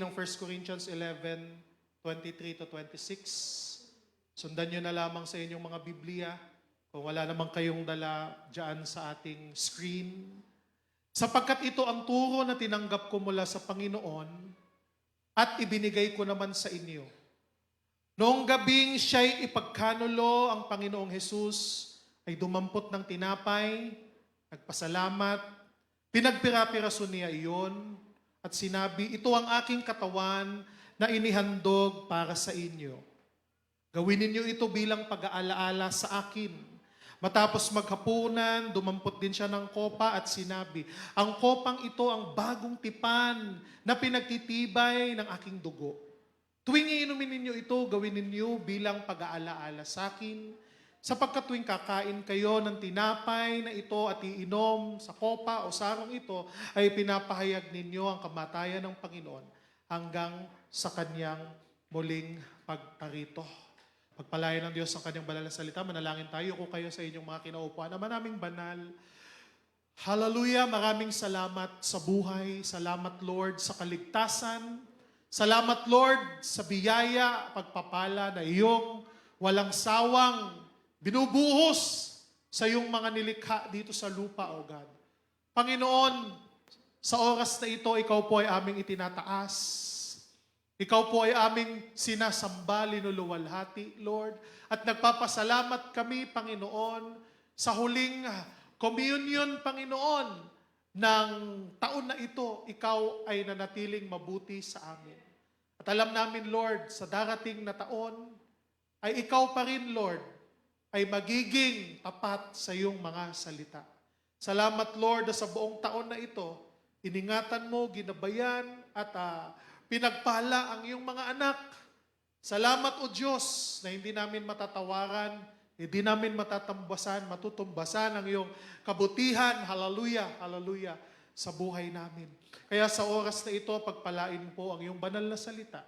ng 1 Corinthians 11:23-26. Sundan nyo na lamang sa inyong mga Biblia. Kung wala namang kayong dala dyan sa ating screen. Sapagkat ito ang turo na tinanggap ko mula sa Panginoon at ibinigay ko naman sa inyo. Noong gabing siya'y ipagkanulo, ang Panginoong Hesus ay dumampot ng tinapay, nagpasalamat, pinagpira-piraso niya iyon, at sinabi, ito ang aking katawan na inihandog para sa inyo. Gawin ninyo ito bilang pag-aalaala sa akin. Matapos maghapunan, dumampot din siya ng kopa at sinabi, ang kopang ito ang bagong tipan na pinagtitibay ng aking dugo. Tuwing iinumin ninyo ito, gawin ninyo bilang pag-aalaala sa akin. Sapagkat tuwing kakain kayo ng tinapay na ito at iinom sa kopa o sarong ito, ay pinapahayag ninyo ang kamatayan ng Panginoon hanggang sa kanyang muling pagparito. Pagpalayan ng Diyos ang kanyang banal na salita, manalangin tayo kung kayo sa inyong mga kinaupuan. Ama naming banal, hallelujah, maraming salamat sa buhay, salamat Lord sa kaligtasan, salamat Lord sa biyaya, pagpapala na iyong walang sawang binubuhos sa iyong mga nilikha dito sa lupa, O God. Panginoon, sa oras na ito, ikaw po ay aming itinataas. Ikaw po ay aming sinasamba, linuluwalhati, Lord. At nagpapasalamat kami, Panginoon, sa huling communion, Panginoon, ng taon na ito, ikaw ay nanatiling mabuti sa amin. At alam namin, Lord, sa darating na taon, ay ikaw pa rin, Lord, ay magiging tapat sa iyong mga salita. Salamat, Lord, sa buong taon na ito, iningatan mo, ginabayan, at pinagpala ang iyong mga anak. Salamat, O Diyos, na hindi namin matatawaran, hindi namin matatambasan, matutumbasan ang iyong kabutihan, hallelujah, hallelujah, sa buhay namin. Kaya sa oras na ito, pagpalain po ang iyong banal na salita.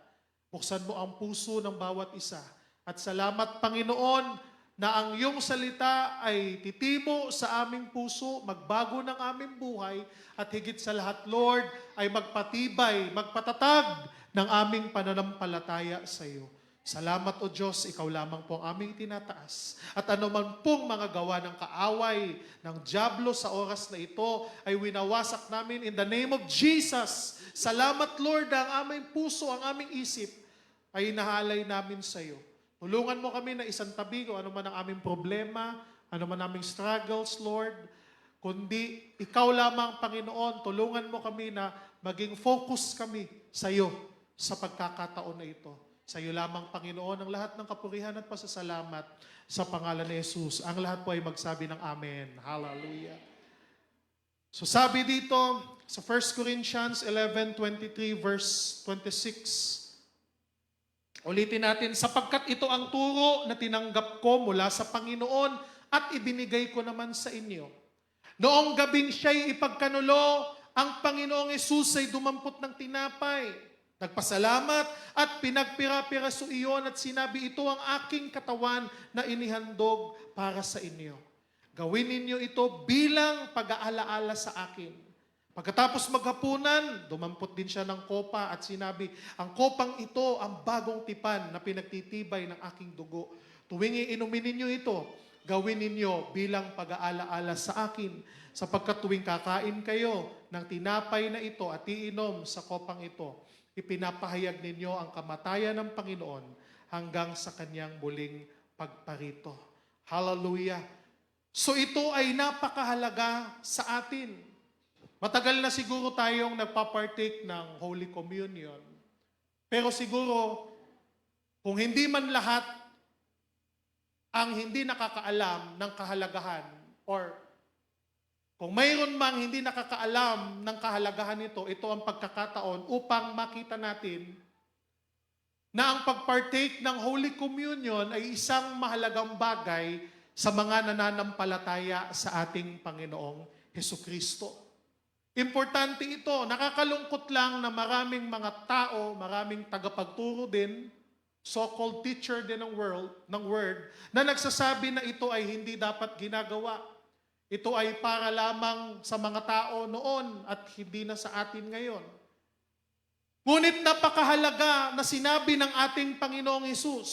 Buksan mo ang puso ng bawat isa. At salamat, Panginoon, na ang iyong salita ay titimo sa aming puso, magbago ng aming buhay, at higit sa lahat, Lord, ay magpatibay, magpatatag ng aming pananampalataya sa iyo. Salamat, O Diyos, ikaw lamang po ang aming tinataas. At anuman pong mga gawa ng kaaway, ng dyablo sa oras na ito, ay winawasak namin in the name of Jesus. Salamat, Lord, ang aming puso, ang aming isip, ay inahalay namin sa iyo. Tulungan mo kami na isang tabi kung ano man ang aming problema, ano man aming struggles, Lord. Kundi ikaw lamang, Panginoon, tulungan mo kami na maging focus kami sa iyo sa pagkakataon na ito. Sa iyo lamang, Panginoon, ang lahat ng kapurihan at pasasalamat sa pangalan ni Jesus. Ang lahat po ay magsabi ng Amen. Hallelujah. So sabi dito sa 1 Corinthians 11:23 verse 26, ulitin natin, sapagkat ito ang turo na tinanggap ko mula sa Panginoon at ibinigay ko naman sa inyo. Noong gabing siya'y ipagkanulo, ang Panginoong Hesus ay dumampot ng tinapay, nagpasalamat at pinagpira-piraso iyon at sinabi, ito ang aking katawan na inihandog para sa inyo. Gawin ninyo ito bilang pag-aalaala sa akin. Pagkatapos maghapunan, dumampot din siya ng kopa at sinabi, ang kopang ito ang bagong tipan na pinagtitibay ng aking dugo. Tuwing iinumin ninyo ito, gawin ninyo bilang pag-aalaala sa akin. Sapagkat tuwing kakain kayo ng tinapay na ito at iinom sa kopang ito, ipinapahayag ninyo ang kamatayan ng Panginoon hanggang sa kanyang muling pagparito. Hallelujah! So ito ay napakahalaga sa atin. Matagal na siguro tayong nagpapartake ng Holy Communion. Pero siguro, kung hindi man lahat ang hindi nakakaalam ng kahalagahan, or kung mayroon mang hindi nakakaalam ng kahalagahan nito, ito ang pagkakataon upang makita natin na ang pagpartake ng Holy Communion ay isang mahalagang bagay sa mga nananampalataya sa ating Panginoong Hesukristo. Importante ito. Nakakalungkot lang na maraming mga tao, maraming tagapagturo din, so-called teacher din ng word, na nagsasabi na ito ay hindi dapat ginagawa. Ito ay para lamang sa mga tao noon at hindi na sa atin ngayon. Ngunit napakahalaga na sinabi ng ating Panginoong Hesus.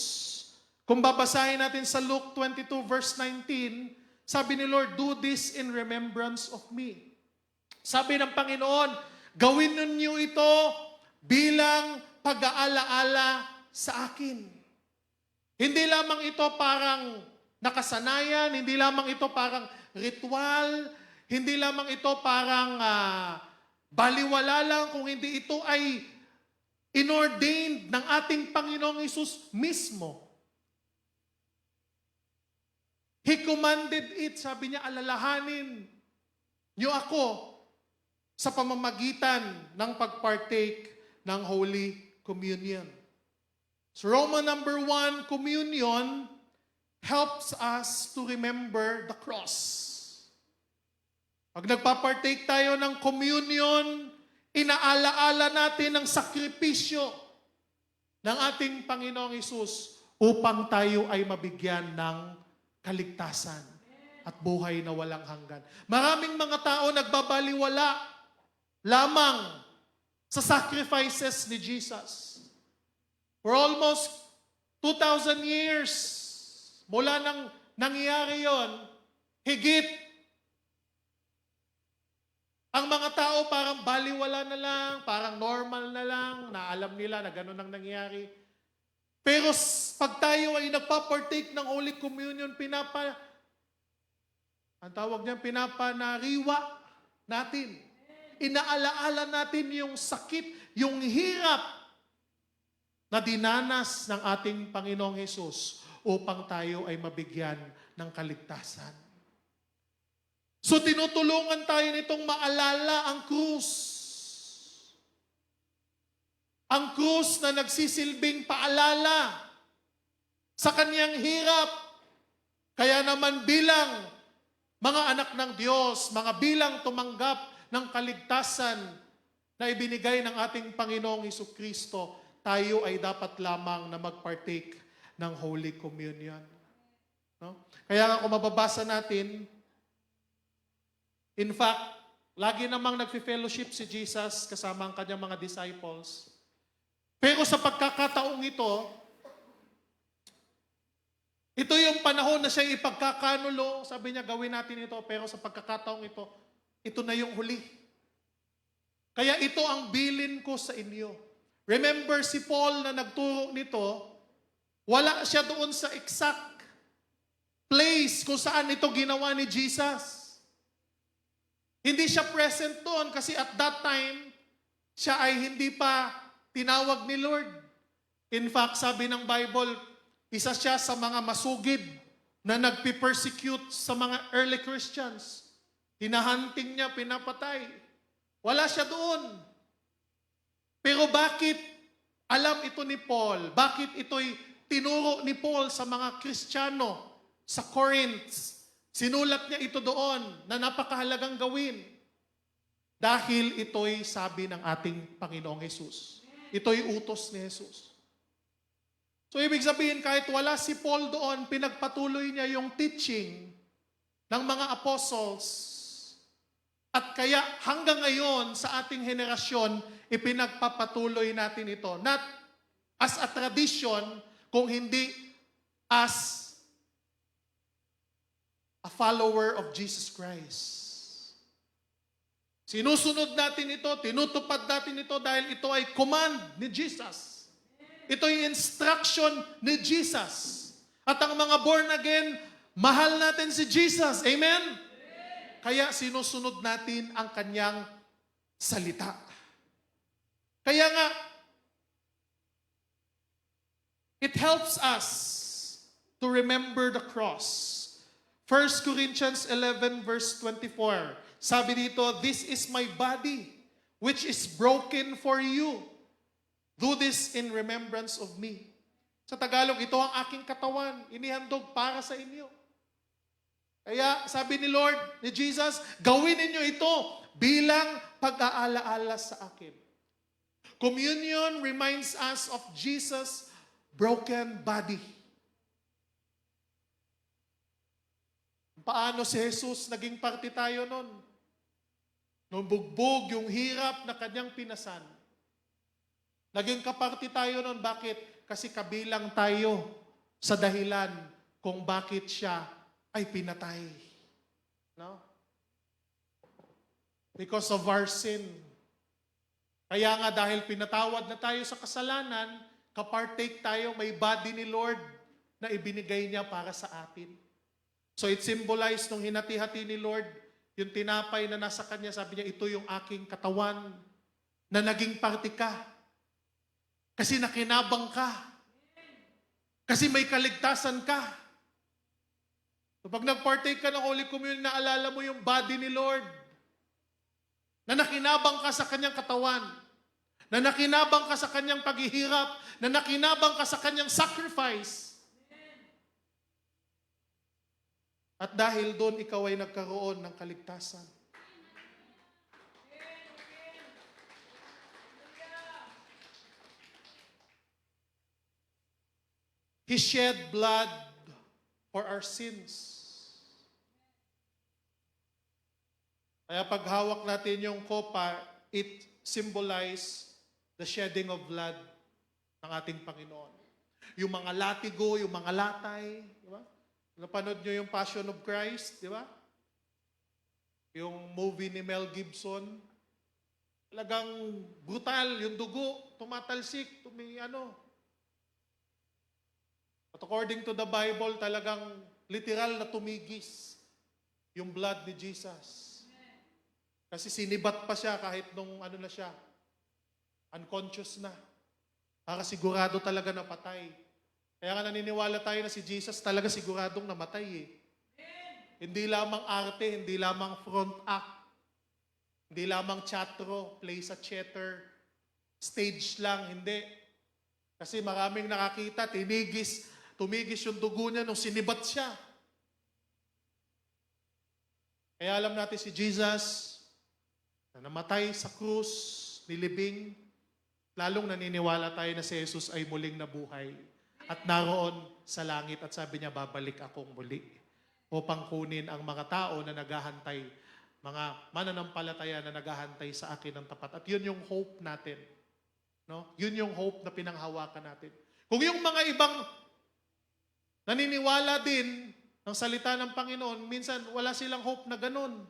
Kung babasahin natin sa Luke 22 verse 19, sabi ni Lord, "Do this in remembrance of me." Sabi ng Panginoon, gawin ninyo ito bilang pag-aalaala sa akin. Hindi lamang ito parang nakasanayan, hindi lamang ito parang ritual, hindi lamang ito parang baliwala lang, kung hindi ito ay inordained ng ating Panginoong Hesus mismo. He commanded it, sabi niya, alalahanin niyo ako sa pamamagitan ng pagpartake ng Holy Communion. So Roman number 1, communion helps us to remember the cross. Pag nagpapartake tayo ng communion, inaalaala natin ang sakripisyo ng ating Panginoong Hesus upang tayo ay mabigyan ng kaligtasan at buhay na walang hanggan. Maraming mga tao nagbabaliwala lamang sa sacrifices ni Jesus. For almost 2,000 years, mula nang nangyari yon, higit ang mga tao parang baliwala na lang, parang normal na lang, na alam nila na gano'n ang nangyari. Pero pag tayo ay nagpa-partake ng Holy Communion, ang tawag niyan, pinapanariwa natin. Inaalaala natin yung sakit, yung hirap na dinanas ng ating Panginoong Hesus upang tayo ay mabigyan ng kaligtasan. So tinutulungan tayo nitong maalala ang krus. Ang krus na nagsisilbing paalala sa kanyang hirap. Kaya naman bilang mga anak ng Diyos, mga bilang tumanggap ng kaligtasan na ibinigay ng ating Panginoong Hesukristo, tayo ay dapat lamang na magpartake ng Holy Communion. No? Kaya nga kung mababasa natin, in fact, lagi namang nagfi-fellowship si Jesus kasama ang kanyang mga disciples. Pero sa pagkakataong ito yung panahon na siya ipagkakanulo. Sabi niya, gawin natin ito. Pero sa pagkakataong ito na yung huli. Kaya ito ang bilin ko sa inyo. Remember si Paul na nagturo nito, wala siya doon sa exact place kung saan ito ginawa ni Jesus. Hindi siya present doon kasi at that time, siya ay hindi pa tinawag ni Lord. In fact, sabi ng Bible, isa siya sa mga masugid na nagpi-persecute sa mga early Christians. Hinahunting niya, pinapatay. Wala siya doon. Pero bakit alam ito ni Paul? Bakit ito'y tinuro ni Paul sa mga Kristiyano sa Corinth? Sinulat niya ito doon na napakahalagang gawin. Dahil ito'y sabi ng ating Panginoong Hesus. Ito'y utos ni Hesus. So ibig sabihin, kahit wala si Paul doon, pinagpatuloy niya yung teaching ng mga apostles. At kaya hanggang ngayon sa ating henerasyon, ipinagpapatuloy natin ito. Not as a tradition, kung hindi as a follower of Jesus Christ. Sinusunod natin ito, tinutupad natin ito dahil ito ay command ni Jesus. Ito ay instruction ni Jesus. At ang mga born again, mahal natin si Jesus. Amen? Kaya sinusunod natin ang kanyang salita. Kaya nga, it helps us to remember the cross. 1 Corinthians 11 verse 24. Sabi dito, "This is my body, which is broken for you. Do this in remembrance of me." Sa Tagalog, ito ang aking katawan, inihandog para sa inyo. Kaya sabi ni Lord, ni Jesus, gawin ninyo ito bilang pag-aalaala sa akin. Communion reminds us of Jesus' broken body. Paano si Jesus naging parte tayo nun? Nung bugbog, yung hirap na kanyang pinasan. Naging kaparti tayo nun. Bakit? Kasi kabilang tayo sa dahilan kung bakit siya ay pinatay. No? Because of our sin. Kaya nga dahil pinatawad na tayo sa kasalanan, kapartake tayo, may body ni Lord na ibinigay niya para sa atin. So it symbolized nung hinati-hati ni Lord, yung tinapay na nasa kanya, sabi niya, ito yung aking katawan na naging parte ka. Kasi nakinabang ka. Kasi may kaligtasan ka. So pag nag-partake ka ng Holy Communion, naalala mo yung body ni Lord. Na nakinabang ka sa kanyang katawan. Na nakinabang ka sa kanyang paghihirap. Na nakinabang ka sa kanyang sacrifice. At dahil doon, ikaw ay nagkaroon ng kaligtasan. He shed blood for our sins. Kaya pag hawak natin yung kopa, it symbolizes the shedding of blood ng ating Panginoon. Yung mga latigo, yung mga latay, di ba? Napanood nyo yung Passion of Christ, di ba? Yung movie ni Mel Gibson, talagang brutal, yung dugo, tumatalsik, At according to the Bible, talagang literal na tumigis yung blood ni Jesus. Kasi sinibat pa siya kahit nung na siya, unconscious na. Para sigurado talaga na patay. Kaya nga naniniwala tayo na si Jesus talaga siguradong namatay eh. Hindi lamang arte, hindi lamang front act, hindi lamang teatro, play sa theater, stage lang, hindi. Kasi maraming nakakita, tumigis yung dugo niya nung sinibat siya. Kaya alam natin si Jesus, na namatay sa krus, nilibing, lalong naniniwala tayo na si Jesus ay muling nabuhay. At naroon sa langit at sabi niya, babalik akong muli upang kunin ang mga tao na naghahantay, mga mananampalataya na naghahantay sa akin ng tapat. At yun yung hope natin. No? Yun yung hope na pinanghawakan natin. Kung yung mga ibang naniniwala din ng salita ng Panginoon, minsan wala silang hope na ganun.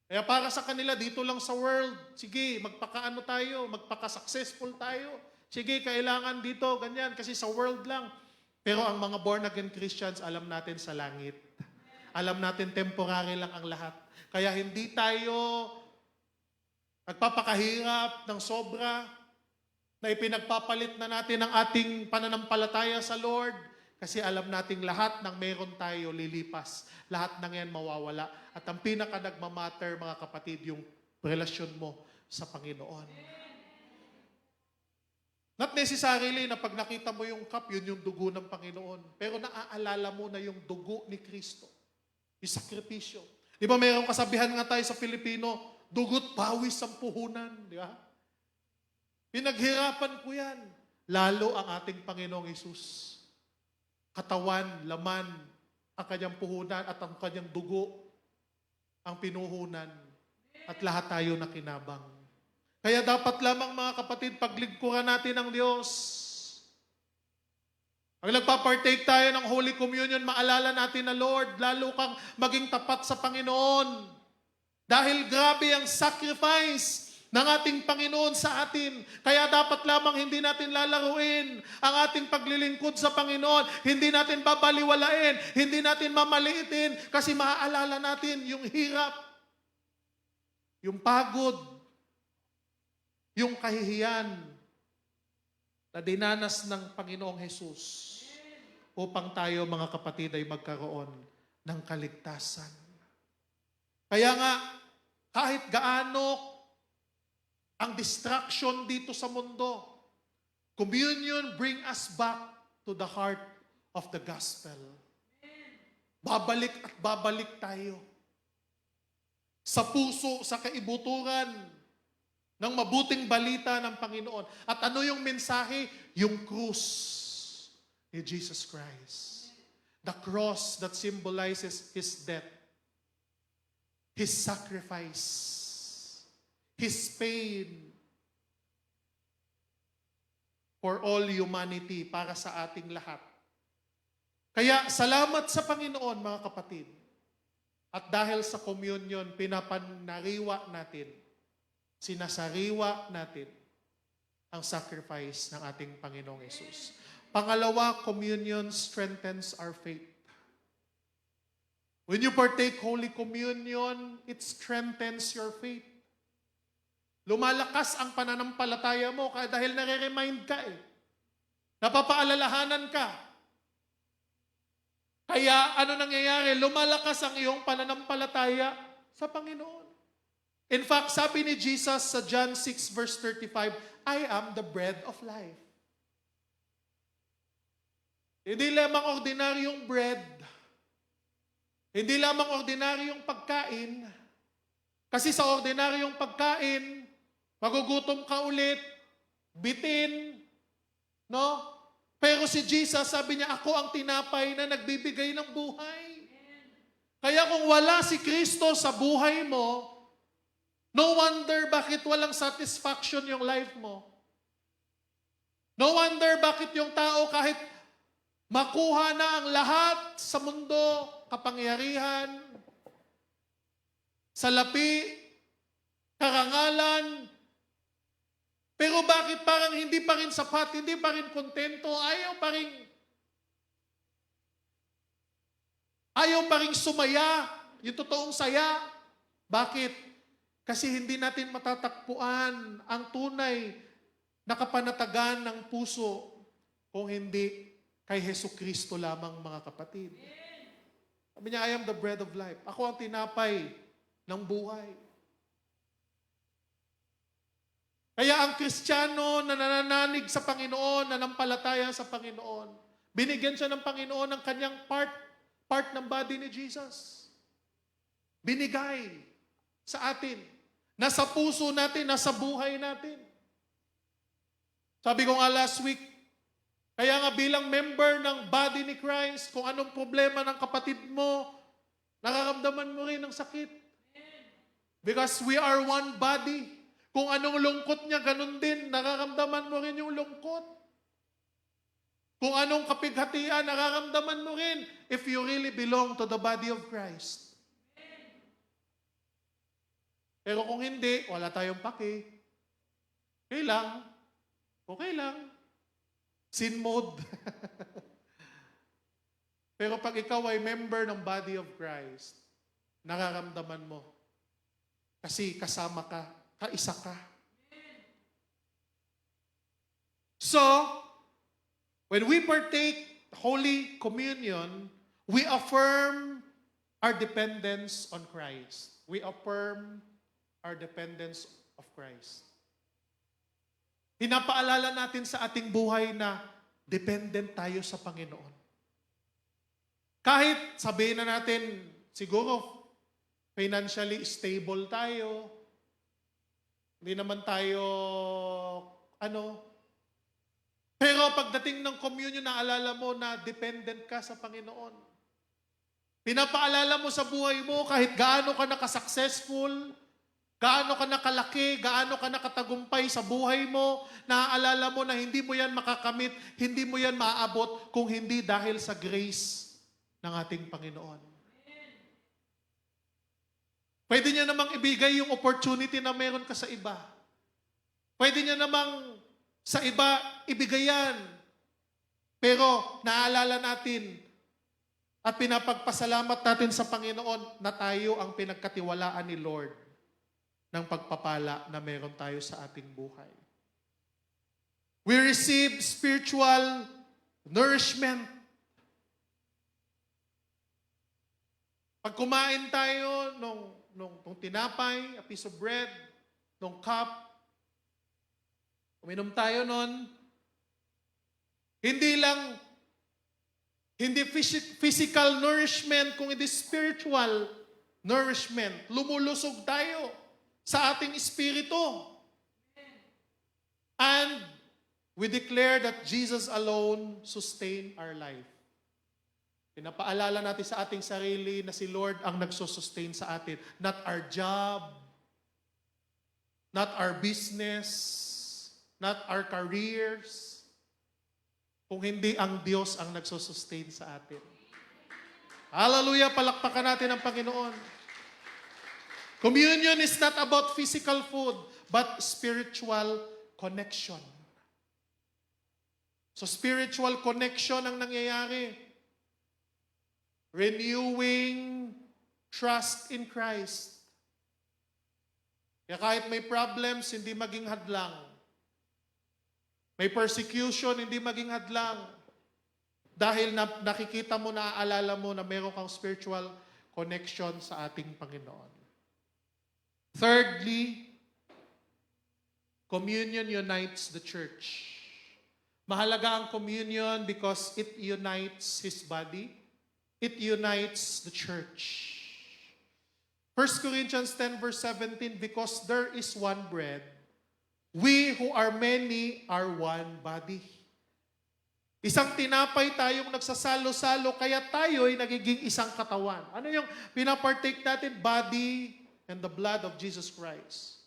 Kaya para sa kanila, dito lang sa world, sige, magpakaano tayo, magpaka-successful tayo. Sige, kailangan dito, ganyan, kasi sa world lang. Pero ang mga born-again Christians, alam natin sa langit. Alam natin temporary lang ang lahat. Kaya hindi tayo nagpapakahirap ng sobra na ipinagpapalit na natin ang ating pananampalataya sa Lord. Kasi alam nating lahat ng meron tayo lilipas. Lahat ng yan mawawala. At ang pinaka nagmamatter, mga kapatid, yung relasyon mo sa Panginoon. Not necessarily na pag nakita mo yung cup, yun yung dugo ng Panginoon. Pero naaalala mo na yung dugo ni Kristo. Yung sakripisyo. Di ba mayroong kasabihan nga tayo sa Filipino, dugot pawis ang puhunan. Di ba? Pinaghirapan ko yan. Lalo ang ating Panginoong Hesus. Katawan, laman, ang kanyang puhunan at ang kanyang dugo, ang pinuhunan. At lahat tayo nakinabang. Kaya dapat lamang mga kapatid, paglingkuran natin ang Diyos. Pag nagpa-partake tayo ng Holy Communion, maalala natin na Lord, lalo kang maging tapat sa Panginoon. Dahil grabe ang sacrifice ng ating Panginoon sa atin. Kaya dapat lamang hindi natin lalaruin ang ating paglilingkod sa Panginoon. Hindi natin babaliwalain, hindi natin mamaliitin, kasi maaalala natin yung hirap, yung pagod, yung kahihiyan na dinanas ng Panginoong Hesus upang tayo, mga kapatid, ay magkaroon ng kaligtasan. Kaya nga, kahit gaano ang distraction dito sa mundo, communion bring us back to the heart of the gospel. Babalik at babalik tayo sa puso, sa kaibuturan ng mabuting balita ng Panginoon. At ano yung mensahe? Yung krus ni Jesus Christ. The cross that symbolizes His death, His sacrifice, His pain, for all humanity, para sa ating lahat. Kaya salamat sa Panginoon mga kapatid. At dahil sa communion, pinapanariwa natin, sinasariwa natin ang sacrifice ng ating Panginoong Yesus. Pangalawa, communion strengthens our faith. When you partake Holy Communion, it strengthens your faith. Lumalakas ang pananampalataya mo dahil nare-remind ka eh. Napapaalalahanan ka. Kaya ano nangyayari? Lumalakas ang iyong pananampalataya sa Panginoon. In fact, sabi ni Jesus sa John 6 verse 35, I am the bread of life. Hindi lamang ordinaryong bread, hindi lamang ordinaryong pagkain, kasi sa ordinaryong pagkain, magugutom ka ulit, bitin, no? Pero si Jesus, sabi niya, ako ang tinapay na nagbibigay ng buhay. Kaya kung wala si Kristo sa buhay mo, no wonder bakit walang satisfaction yung life mo. No wonder bakit yung tao kahit makuha na ang lahat sa mundo, kapangyarihan, salapi, karangalan, pero bakit parang hindi pa rin sapat, hindi pa rin kontento, ayaw pa rin sumaya, yung totoong saya. Bakit? Kasi hindi natin matatakpuan ang tunay na kapanatagan ng puso kung hindi kay Jesucristo lamang, mga kapatid. Sabi niya, I am the bread of life. Ako ang tinapay ng buhay. Kaya ang Kristiyano na nanananig sa Panginoon, nanampalataya sa Panginoon, binigyan siya ng Panginoon ng kanyang part ng body ni Jesus. Binigay sa atin. Nasa puso natin, nasa buhay natin. Sabi ko nga last week, kaya nga bilang member ng body ni Christ, kung anong problema ng kapatid mo, nararamdaman mo rin ng sakit. Because we are one body. Kung anong lungkot niya, ganun din, nararamdaman mo rin yung lungkot. Kung anong kapighatian, nararamdaman mo rin if you really belong to the body of Christ. Pero kung hindi, wala tayong paki. Okay lang. Okay lang. Sin mode. Pero pag ikaw ay member ng body of Christ, nararamdaman mo. Kasi kasama ka, kaisa ka. So, when we partake Holy Communion, we affirm our dependence on Christ. We affirm our dependence of Christ. Pinapaalala natin sa ating buhay na dependent tayo sa Panginoon. Kahit sabihin na natin, siguro financially stable tayo, hindi naman tayo, pero pagdating ng communion, naalala mo na dependent ka sa Panginoon. Pinapaalala mo sa buhay mo kahit gaano ka nakasuccessful, gaano ka nakalaki, gaano ka nakatagumpay sa buhay mo, naaalala mo na hindi mo yan makakamit, hindi mo yan maaabot kung hindi dahil sa grace ng ating Panginoon. Pwede niya namang ibigay yung opportunity na meron ka sa iba. Pwede niya namang sa iba ibigay yan. Pero naalala natin at pinapagpasalamat natin sa Panginoon na tayo ang pinagkatiwalaan ni Lord ng pagpapala na meron tayo sa ating buhay. We receive spiritual nourishment. Pag kumain tayo nung tinapay, a piece of bread, nung cup, uminom tayo nun, hindi physical nourishment, kung hindi spiritual nourishment. Lumulusog tayo sa ating espiritu. And we declare that Jesus alone sustain our life. Pinapaalala natin sa ating sarili na si Lord ang nagsusustain sa atin. Not our job, not our business, not our careers, kung hindi ang Diyos ang nagsusustain sa atin. Hallelujah! Palakpakan natin ang Panginoon. Communion is not about physical food, but spiritual connection. So spiritual connection ang nangyayari. Renewing trust in Christ. Kaya kahit may problems, hindi maging hadlang. May persecution, hindi maging hadlang. Dahil nakikita mo, naaalala mo na meron kang spiritual connection sa ating Panginoon. Thirdly, communion unites the church. Mahalaga ang communion because it unites His body. It unites the church. 1 Corinthians 10 verse 17, because there is one bread, we who are many are one body. Isang tinapay tayong nagsasalo-salo, kaya tayo ay nagiging isang katawan. Ano yung pinapartake natin? Body and the blood of Jesus Christ.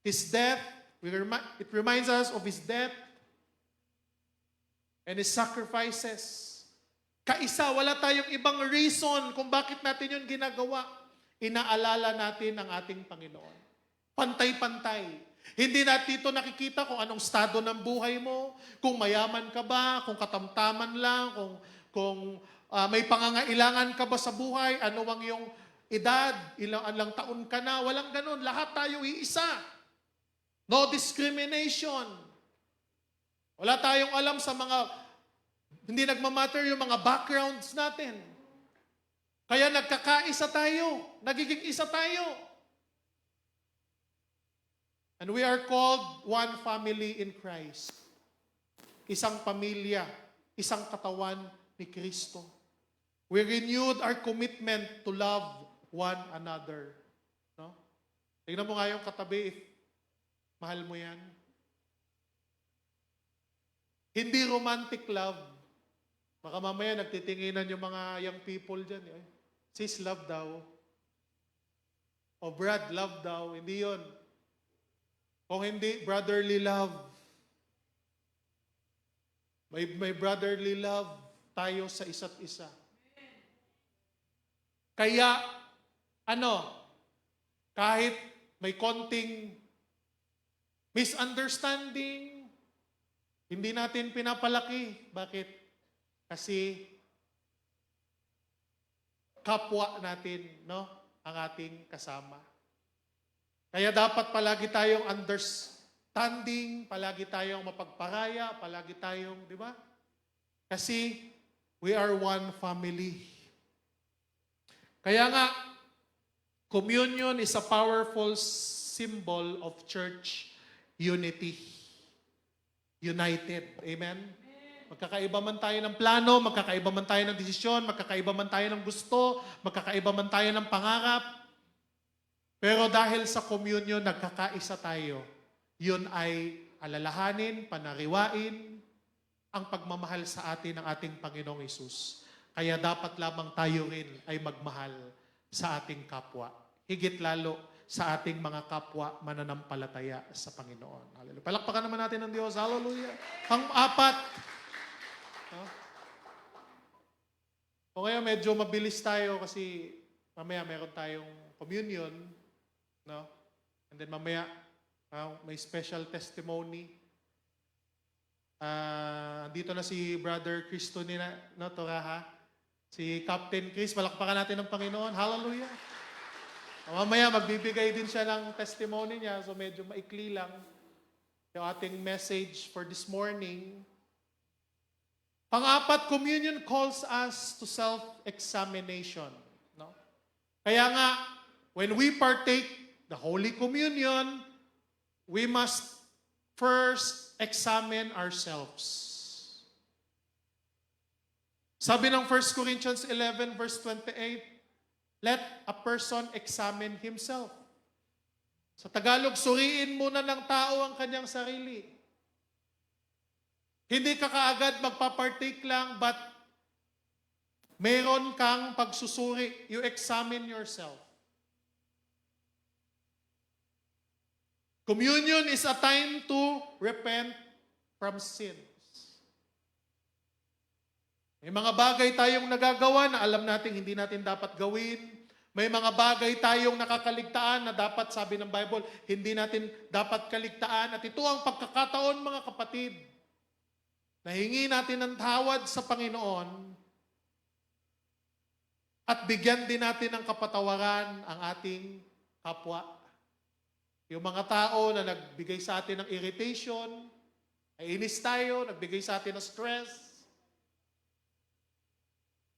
His death, it reminds us of His death and His sacrifices. Kaisa, wala tayong ibang reason kung bakit natin yun ginagawa. Inaalala natin ang ating Panginoon. Pantay-pantay. Hindi natin ito nakikita kung anong estado ng buhay mo, kung mayaman ka ba, kung katamtaman lang, kung may pangangailangan ka ba sa buhay, ano ang iyong edad, ilang taon ka na, walang ganun. Lahat tayo iisa. No discrimination. Wala tayong alam sa mga, hindi nagmamatter yung mga backgrounds natin. Kaya nagkakaisa tayo, nagiging isa tayo. And we are called one family in Christ. Isang pamilya, isang katawan ni Kristo. We renewed our commitment to love one another. No? Tingnan mo nga yung katabi, if mahal mo yan. Hindi romantic love. Baka mamaya nagtitinginan yung mga young people dyan. Eh. Sis, love daw. O Brad, love daw. Hindi yun. Kung hindi, brotherly love. May brotherly love tayo sa isa't isa. Kaya, kahit may konting misunderstanding, hindi natin pinapalaki. Bakit? Kasi kapwa natin, no? Ang ating kasama. Kaya dapat palagi tayong understanding, palagi tayong mapagparaya, palagi tayong, di ba? Kasi we are one family. Kaya nga, communion is a powerful symbol of church unity. United. Amen? Magkakaiba man tayo ng plano, magkakaiba man tayo ng desisyon, magkakaiba man tayo ng gusto, magkakaiba man tayo ng pangarap. Pero dahil sa communion, nagkakaisa tayo. Yun ay alalahanin, panariwain, ang pagmamahal sa atin ng ating Panginoong Hesus. Kaya dapat lamang tayo rin ay magmahal sa ating kapwa. Higit lalo sa ating mga kapwa mananampalataya sa Panginoon. Hallelujah. Palakpakan naman natin ng Diyos. Hallelujah. Pang-apat. No? O ngayon, medyo mabilis tayo kasi mamaya meron tayong communion. No? And then mamaya, may special testimony. Dito na si Brother Cristo no, Toraha. Si Captain Chris, palakpakan natin ng Panginoon. Hallelujah. Mamaya, magbibigay din siya ng testimony niya. So medyo maikli lang yung ating message for this morning. Pang-apat, communion calls us to self-examination. No? Kaya nga, when we partake the Holy Communion, we must first examine ourselves. Sabi ng 1 Corinthians 11 verse 28, let a person examine himself. Sa Tagalog, suriin muna ng tao ang kanyang sarili. Hindi ka kaagad magpapartake lang, but meron kang pagsusuri. You examine yourself. Communion is a time to repent from sins. May mga bagay tayong nagagawa na alam natin hindi natin dapat gawin. May mga bagay tayong nakakaligtaan na dapat, sabi ng Bible, hindi natin dapat kaligtaan. At ito ang pagkakataon, mga kapatid, na hingi natin ng tawad sa Panginoon at bigyan din natin ng kapatawaran ang ating kapwa. Yung mga tao na nagbigay sa atin ng irritation, nainis tayo, nagbigay sa atin ng stress,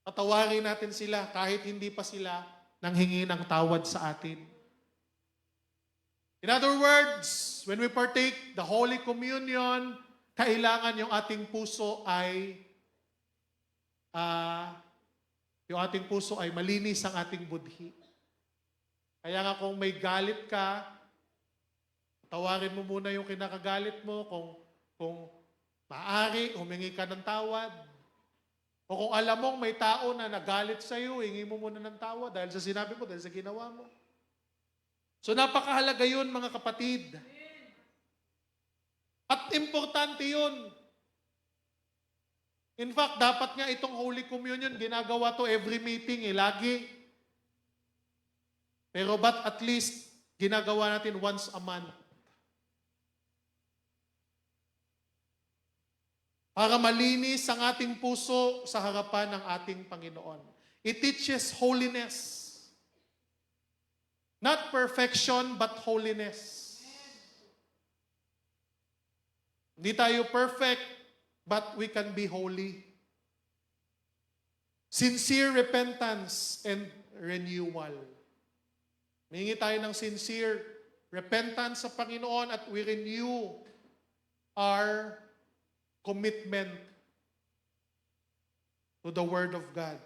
patawarin natin sila kahit hindi pa sila nanghingi ng tawad sa atin. In other words, when we partake the Holy Communion, kailangan yung ating puso ay malinis ang ating budhi. Kaya nga kung may galit ka, tawarin mo muna yung kinakagalit mo. Kung maaari, humingi ka ng tawad. O kung alam mong may tao na nagalit sa iyo, hingi mo muna ng tawad dahil sa sinabi mo, dahil sa ginawa mo. So napakahalaga yun, mga kapatid. At importante yun. In fact, dapat nga itong Holy Communion, ginagawa to every meeting, lagi. Pero but at least, ginagawa natin once a month. Para malinis ang ating puso sa harapan ng ating Panginoon. It teaches holiness. Not perfection, but holiness. Hindi tayo perfect, but we can be holy. Sincere repentance and renewal. Hingi tayo ng sincere repentance sa Panginoon at we renew our commitment to the Word of God.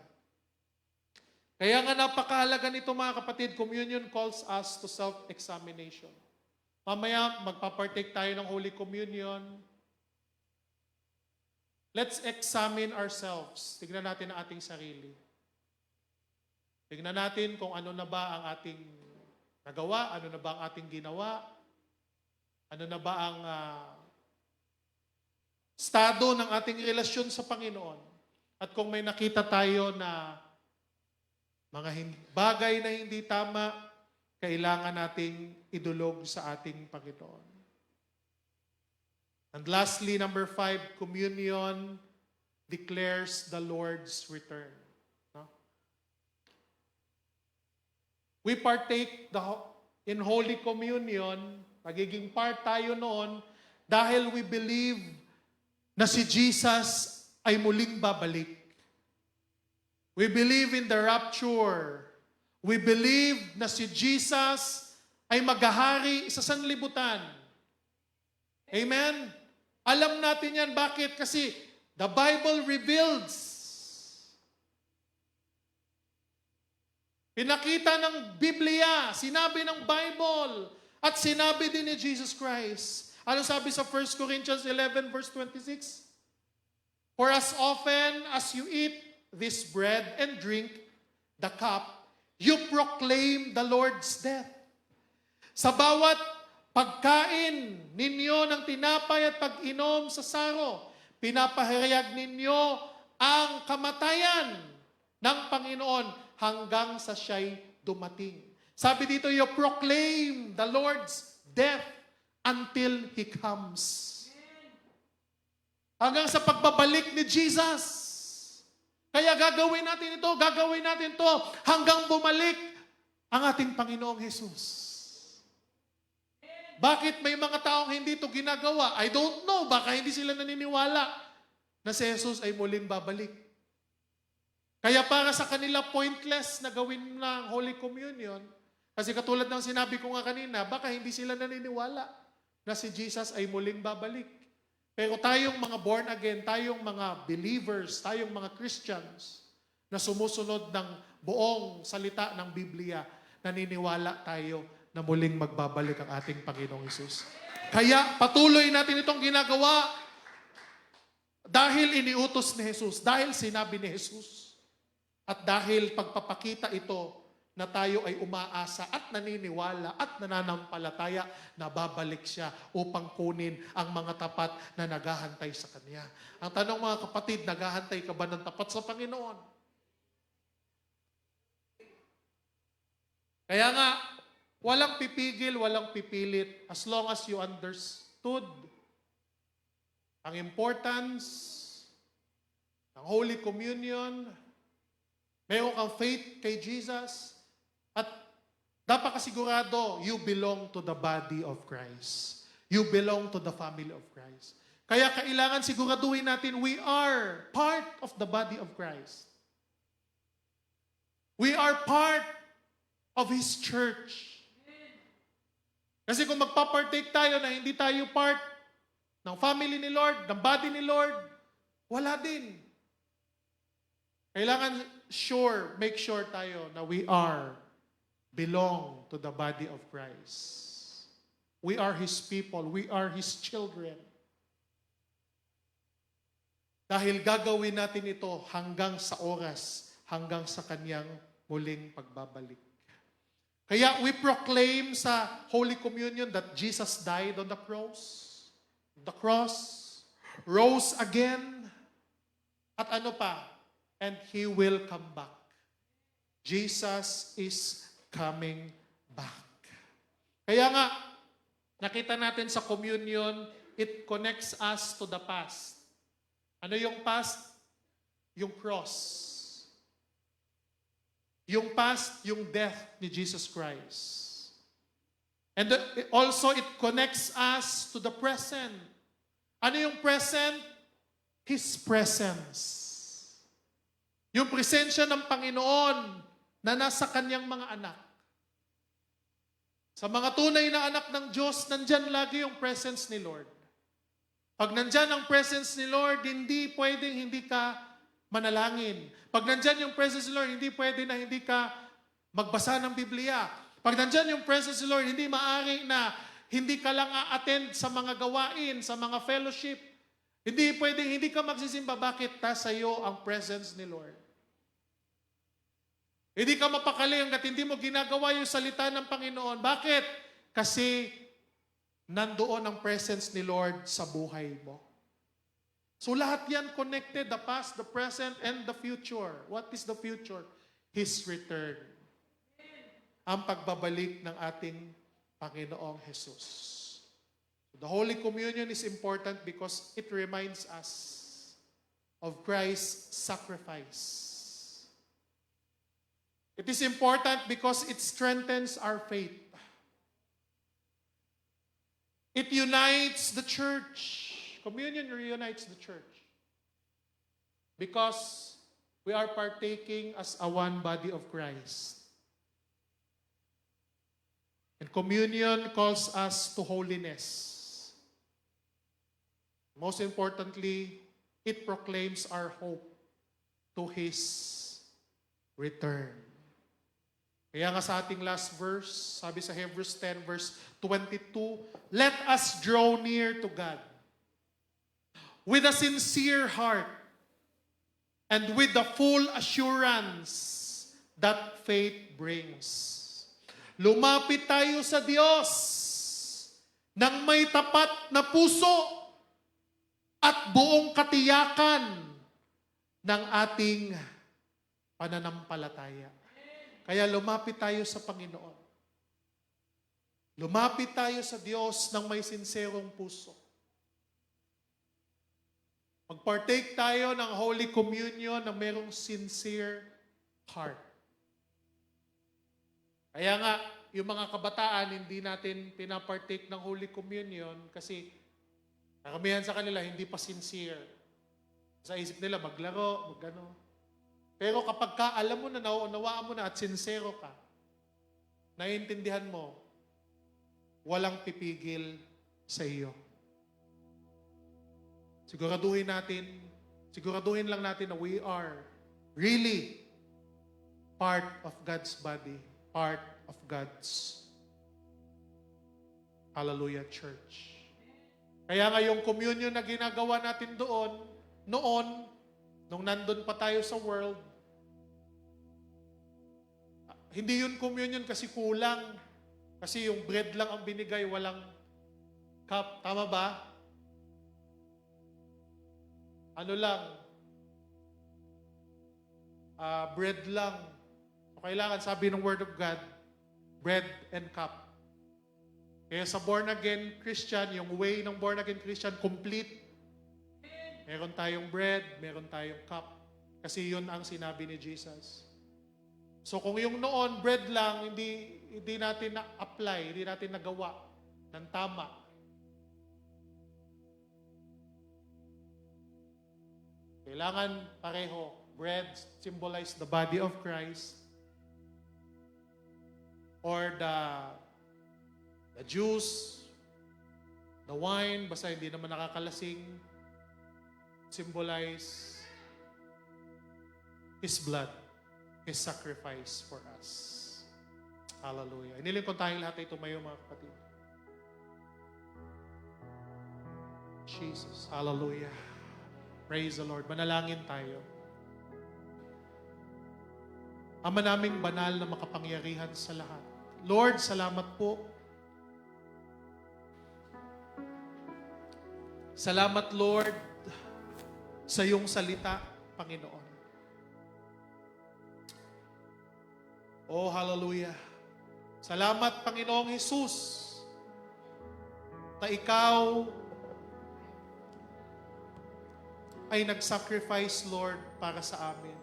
Kaya nga napakahalaga nito, mga kapatid, communion calls us to self-examination. Mamaya, magpapartake tayo ng Holy Communion. Let's examine ourselves. Tignan natin ang ating sarili. Tignan natin kung ano na ba ang ating nagawa, ano na ba ang ating ginawa, ano na ba ang estado ng ating relasyon sa Panginoon. At kung may nakita tayo na mga bagay na hindi tama, kailangan nating idulog sa ating Panginoon. And lastly, number 5, communion declares the Lord's return. No? We partake in Holy Communion, magiging part tayo noon, dahil we believe na si Jesus ay muling babalik. We believe in the rapture. We believe na si Jesus ay maghahari sa sanlibutan. Amen? Alam natin yan. Bakit? Kasi the Bible reveals. Pinakita ng Biblia, sinabi ng Bible, at sinabi din ni Jesus Christ. Ano sabi sa 1 Corinthians 11 verse 26? For as often as you eat this bread and drink the cup, you proclaim the Lord's death. Sa bawat pagkain ninyo ng tinapay at pag-inom sa saro, pinapahayag ninyo ang kamatayan ng Panginoon hanggang sa siya'y dumating. Sabi dito, you proclaim the Lord's death until He comes. Hanggang sa pagbabalik ni Jesus. Kaya gagawin natin to hanggang bumalik ang ating Panginoong Jesus. Bakit may mga taong hindi to ginagawa? I don't know. Baka hindi sila naniniwala na si Jesus ay muling babalik. Kaya para sa kanila pointless na gawin ng Holy Communion, kasi katulad ng sinabi ko nga kanina, baka hindi sila naniniwala na si Jesus ay muling babalik. Pero tayong mga born again, tayong mga believers, tayong mga Christians na sumusunod ng buong salita ng Biblia, naniniwala tayo na muling magbabalik ang ating Panginoong Hesus. Kaya patuloy natin itong ginagawa dahil iniutos ni Jesus, dahil sinabi ni Jesus, at dahil pagpapakita ito na tayo ay umaasa at naniniwala at nananampalataya na babalik siya upang kunin ang mga tapat na naghahantay sa Kanya. Ang tanong mga kapatid, naghahantay ka ba ng tapat sa Panginoon? Kaya nga, walang pipigil, walang pipilit as long as you understood ang importance ng Holy Communion, meron kang faith kay Jesus, at dapat kasigurado, you belong to the body of Christ. You belong to the family of Christ. Kaya kailangan siguraduhin natin, we are part of the body of Christ. We are part of His church. Kasi kung magpapartake tayo na hindi tayo part ng family ni Lord, ng body ni Lord, wala din. Kailangan make sure tayo na we belong to the body of Christ. We are His people. We are His children. Dahil gagawin natin ito hanggang sa oras, hanggang sa Kanyang muling pagbabalik. Kaya we proclaim sa Holy Communion that Jesus died on the cross, rose again, at ano pa? And He will come back. Jesus is coming back. Kaya nga, nakita natin sa communion, it connects us to the past. Ano yung past? Yung cross. Yung past, yung death ni Jesus Christ. And also, it connects us to the present. Ano yung present? His presence. Yung presensya ng Panginoon na nasa Kanyang mga anak. Sa mga tunay na anak ng Diyos, nandyan lagi yung presence ni Lord. Pag nandyan ang presence ni Lord, hindi pwedeng hindi ka manalangin. Pag nandyan yung presence ni Lord, hindi pwede na hindi ka magbasa ng Biblia. Pag nandyan yung presence ni Lord, hindi maaari na hindi ka lang a-attend sa mga gawain, sa mga fellowship. Hindi pwedeng hindi ka magsisimba. Bakit? Nasa iyo ang presence ni Lord. Hindi ka mapakali hanggat hindi mo ginagawa yung salita ng Panginoon. Bakit? Kasi nandoon ang presence ni Lord sa buhay mo. So lahat yan connected, the past, the present, and the future. What is the future? His return. Ang pagbabalik ng ating Panginoong Jesus. The Holy Communion is important because it reminds us of Christ's sacrifice. It is important because it strengthens our faith. It unites the church. Communion reunites the church. Because we are partaking as a one body of Christ. And communion calls us to holiness. Most importantly, it proclaims our hope to His return. Kaya nga sa ating last verse, sabi sa Hebrews 10 verse 22, let us draw near to God with a sincere heart and with the full assurance that faith brings. Lumapit tayo sa Diyos ng may tapat na puso at buong katiyakan ng ating pananampalataya. Kaya lumapit tayo sa Panginoon. Lumapit tayo sa Diyos ng may sinserong puso. Mag-partake tayo ng Holy Communion na mayroong sincere heart. Kaya nga, yung mga kabataan, hindi natin pinapartake ng Holy Communion kasi karamihan sa kanila hindi pa sincere. Sa isip nila, maglaro, magano. Pero kapag ka, alam mo na, nauunawaan mo na at sincero ka, naiintindihan mo, walang pipigil sa iyo. Siguraduhin lang natin na we are really part of God's body, part of God's Hallelujah Church. Kaya nga yung communion na ginagawa natin noon, nung nandun pa tayo sa world, Hindi yun communion kasi kulang. Kasi yung bread lang ang binigay, walang cup. Tama ba? Ano lang? Bread lang. So, kailangan, sabi ng Word of God, bread and cup. Kaya sa born again Christian, yung way ng born again Christian, complete. Meron tayong bread, meron tayong cup. Kasi yun ang sinabi ni Jesus. So kung yung noon, bread lang, hindi natin na-apply, hindi natin nagawa ng tama. Kailangan pareho. Bread symbolize the body of Christ. Or the juice, the wine, basta hindi naman nakakalasing, symbolize His blood, His sacrifice for us. Hallelujah. Iniling ko tayong lahat ay tumayo, mga kapatid. Jesus. Hallelujah. Praise the Lord. Manalangin tayo. Ama naming banal na makapangyarihan sa lahat. Lord, salamat po. Salamat, Lord, sa iyong salita, Panginoon. Oh, hallelujah. Salamat, Panginoong Jesus, na ikaw ay nag-sacrifice, Lord, para sa amin.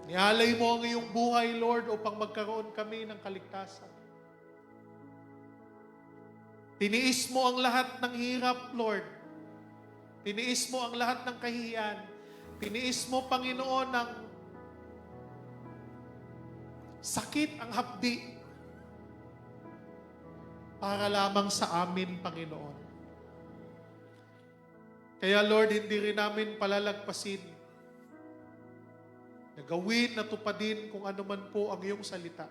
Nialay mo ang iyong buhay, Lord, upang magkaroon kami ng kaligtasan. Tiniis mo ang lahat ng hirap, Lord. Tiniis mo ang lahat ng kahihiyan. Tiniis mo, Panginoon, ang sakit, ang hapdi, para lamang sa amin, Panginoon. Kaya, Lord, hindi rin namin palalagpasin na gawin, na tupadin kung ano man po ang iyong salita.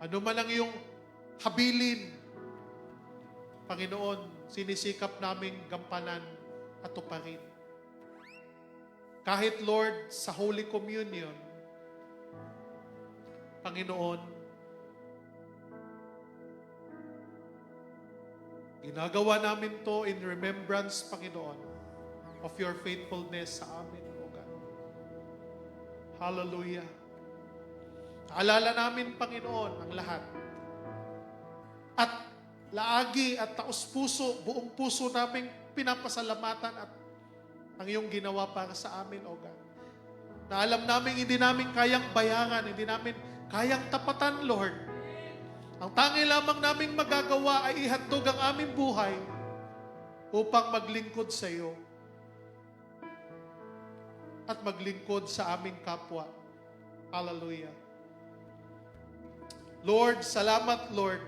Ano man ang iyong habilin, Panginoon, sinisikap naming gampanan at tuparin. Kahit, Lord, sa Holy Communion, Panginoon, ginagawa namin to in remembrance, Panginoon, of your faithfulness sa amin, O God. Hallelujah. Naalala namin, Panginoon, ang lahat. At laagi at taos-puso, buong puso namin pinapasalamatan at ang iyong ginawa para sa amin, O God. Na alam namin hindi namin kayang bayaran, hindi namin kayang tapatan, Lord. Ang tangi lamang naming magagawa ay ihandog ang aming buhay upang maglingkod sa iyo at maglingkod sa aming kapwa. Hallelujah. Lord, salamat, Lord,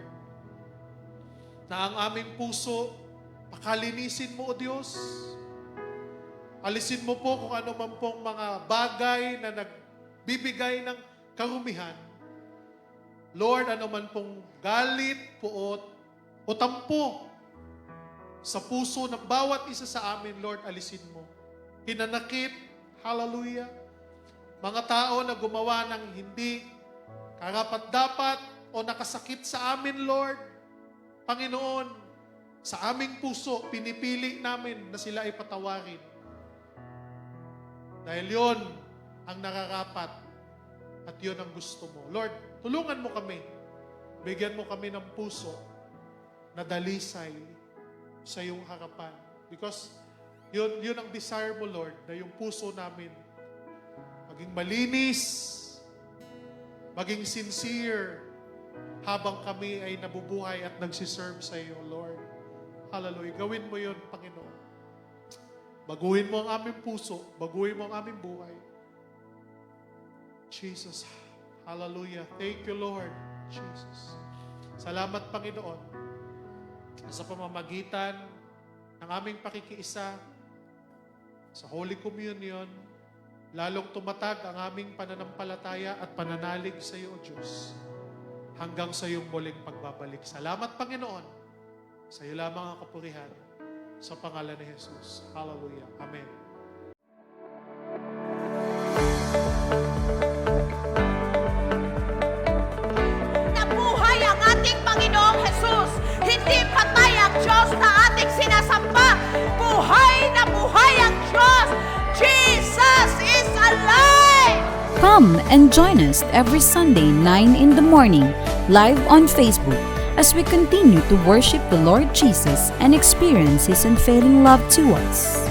na ang aming puso, pakalinisin mo, O Diyos. Alisin mo po kung ano man pong mga bagay na nagbibigay ng karumihan. Lord, ano man pong galit, puot, o tampo sa puso ng bawat isa sa amin, Lord, alisin mo. Hinanakit, hallelujah, mga tao na gumawa ng hindi karapat-dapat o nakasakit sa amin, Lord, Panginoon, sa aming puso, pinipili namin na sila ay patawarin. Dahil yon ang nararapat at yon ang gusto mo. Lord, tulungan mo kami. Bigyan mo kami ng puso na dalisay sa iyong harapan. Because yun ang desire mo, Lord, na yung puso namin maging malinis, maging sincere, habang kami ay nabubuhay at nagsiserve sa iyo, Lord. Hallelujah. Gawin mo yun, Panginoon. Baguhin mo ang aming puso. Baguhin mo ang aming buhay. Jesus. Hallelujah. Thank you, Lord. Jesus. Salamat, Panginoon, sa pamamagitan ng aming pakikiisa sa Holy Communion, lalong tumatag ang aming pananampalataya at pananalig sa iyo, O Diyos, hanggang sa iyong muling pagbabalik. Salamat, Panginoon. Sa iyo lamang ang kapurihan. Sa pangalan ni Jesus. Hallelujah. Amen. Come and join us every Sunday 9 in the morning, live on Facebook, as we continue to worship the Lord Jesus and experience His unfailing love to us.